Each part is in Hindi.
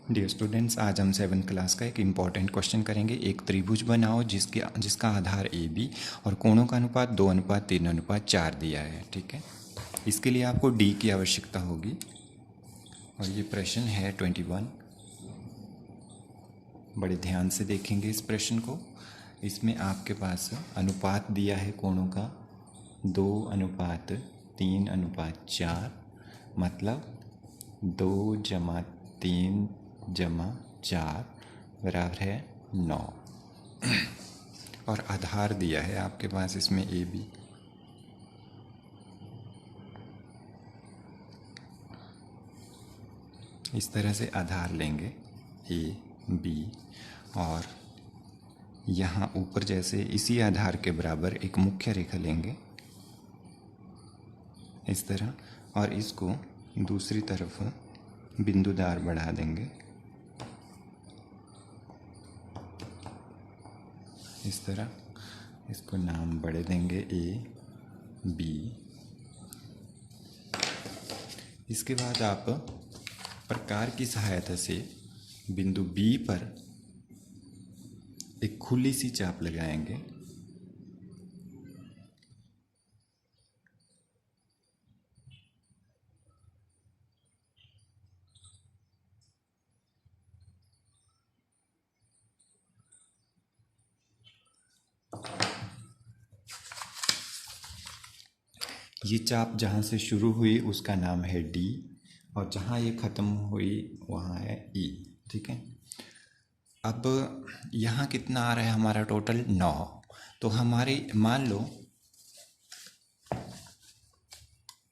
डियर स्टूडेंट्स, आज हम 7th क्लास का एक इम्पॉर्टेंट क्वेश्चन करेंगे। एक त्रिभुज बनाओ जिसका आधार ए बी और कोणों का अनुपात 2:3:4 दिया है। ठीक है, इसके लिए आपको डी की आवश्यकता होगी और ये प्रश्न है 21। बड़े ध्यान से देखेंगे इस प्रश्न को। इसमें आपके पास अनुपात दिया है कोणों का 2:3:4, मतलब 2+3+4 बराबर है 9। और आधार दिया है आपके पास इसमें ए बी। इस तरह से आधार लेंगे ए बी और यहाँ ऊपर जैसे इसी आधार के बराबर एक मुख्य रेखा लेंगे इस तरह, और इसको दूसरी तरफ बिंदुदार बढ़ा देंगे इस तरह। इसको नाम बड़े देंगे ए बी। इसके बाद आप प्रकार की सहायता से बिंदु बी पर एक खुली सी चाप लगाएंगे। ये चाप जहाँ से शुरू हुई उसका नाम है डी और जहाँ ये ख़त्म हुई वहाँ है ई। ठीक है, अब यहाँ कितना आ रहा है हमारा टोटल 9। तो हमारी मान लो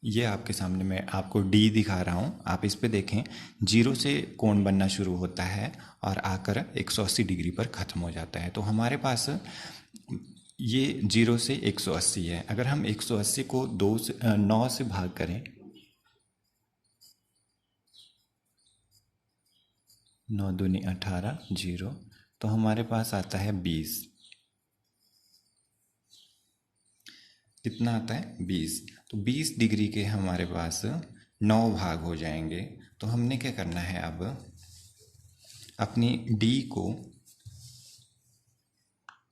ये आपके सामने मैं आपको डी दिखा रहा हूँ, आप इस पे देखें। 0 से कोण बनना शुरू होता है और आकर 180 डिग्री पर ख़त्म हो जाता है। तो हमारे पास ये 0 से 180 है। अगर हम 180 को 9 से भाग करें, 9 दूनी 18 0, तो हमारे पास आता है 20। कितना आता है 20। तो 20 डिग्री के हमारे पास 9 भाग हो जाएंगे। तो हमने क्या करना है, अब अपनी डी को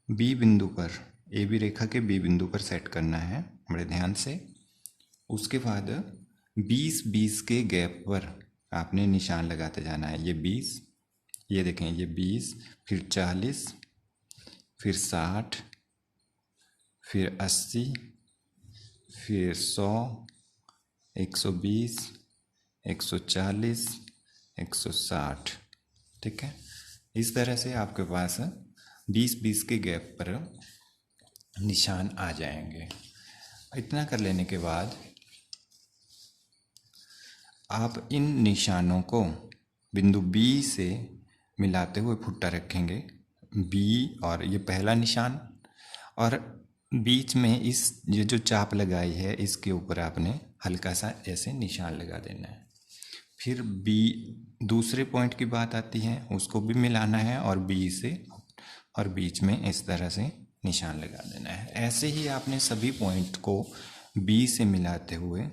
बी बिंदु पर, ए बी रेखा के बी बिंदु पर सेट करना है बड़े ध्यान से। उसके बाद 20-20 के गैप पर आपने निशान लगाते जाना है। ये 20, ये देखें, ये 20, फिर 40, फिर 60, फिर 80, फिर 100, 120, 140, 160। ठीक है, इस तरह से आपके पास 20-20 के गैप पर निशान आ जाएंगे। इतना कर लेने के बाद आप इन निशानों को बिंदु बी से मिलाते हुए फुट्टा रखेंगे। बी और ये पहला निशान, और बीच में ये जो चाप लगाई है इसके ऊपर आपने हल्का सा ऐसे निशान लगा देना है। फिर बी दूसरे पॉइंट की बात आती है, उसको भी मिलाना है और बी से और बीच में इस तरह से निशान लगा देना है। ऐसे ही आपने सभी पॉइंट को बी से मिलाते हुए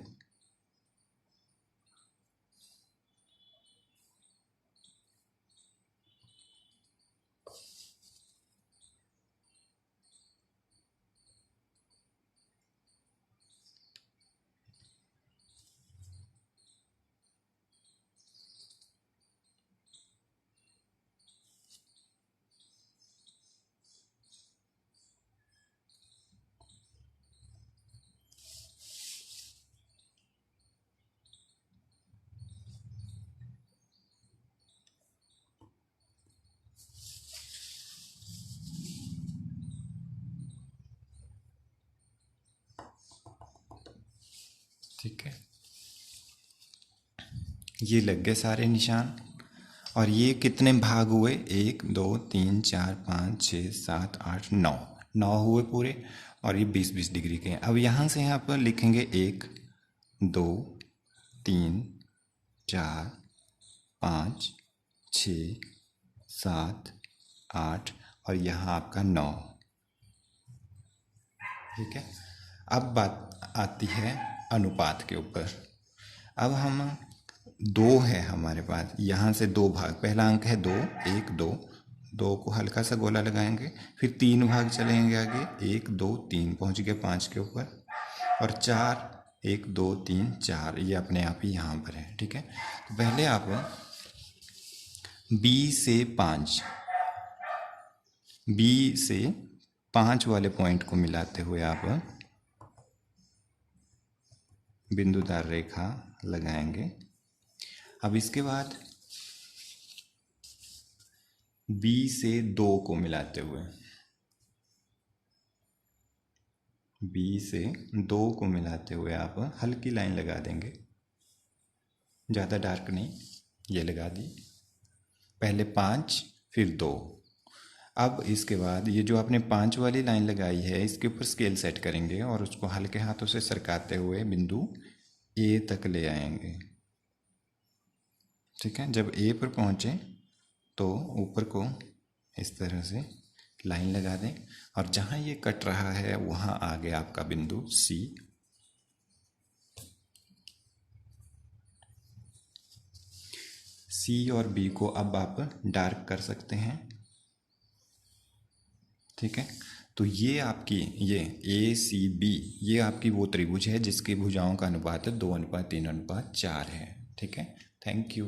ठीक है, ये लग गए सारे निशान। और ये कितने भाग हुए, 1 2 3 4 5 6 7 8 9, 9 हुए पूरे। और ये 20-20 डिग्री के हैं। अब यहाँ से यहाँ पर लिखेंगे 1 2 3 4 5 6 7 8 और यहाँ आपका 9। ठीक है, अब बात आती है अनुपात के ऊपर। अब हम दो है हमारे पास, यहाँ से दो भाग, पहला अंक है दो, एक दो, दो को हल्का सा गोला लगाएंगे, फिर तीन भाग चलेंगे आगे, एक दो तीन, पहुँच गए पाँच के ऊपर, और चार, एक दो तीन चार, ये अपने आप ही यहाँ पर है। ठीक है, तो पहले आप बी से पाँच वाले पॉइंट को मिलाते हुए आप बिंदुदार रेखा लगाएंगे। अब इसके बाद बी से दो को मिलाते हुए, बी से दो को मिलाते हुए आप हल्की लाइन लगा देंगे, ज़्यादा डार्क नहीं, ये लगा दी। पहले पाँच फिर दो। अब इसके बाद ये जो आपने पाँच वाली लाइन लगाई है, इसके ऊपर स्केल सेट करेंगे और उसको हल्के हाथों से सरकाते हुए बिंदु ए तक ले आएंगे। ठीक है, जब ए पर पहुँचे तो ऊपर को इस तरह से लाइन लगा दें, और जहाँ ये कट रहा है वहाँ आ गया आपका बिंदु सी। सी और बी को अब आप डार्क कर सकते हैं। ठीक है, तो ये आपकी ये ए सी बी, ये आपकी वो त्रिभुज है जिसकी भुजाओं का अनुपात 2:3:4 है। ठीक है, थैंक यू।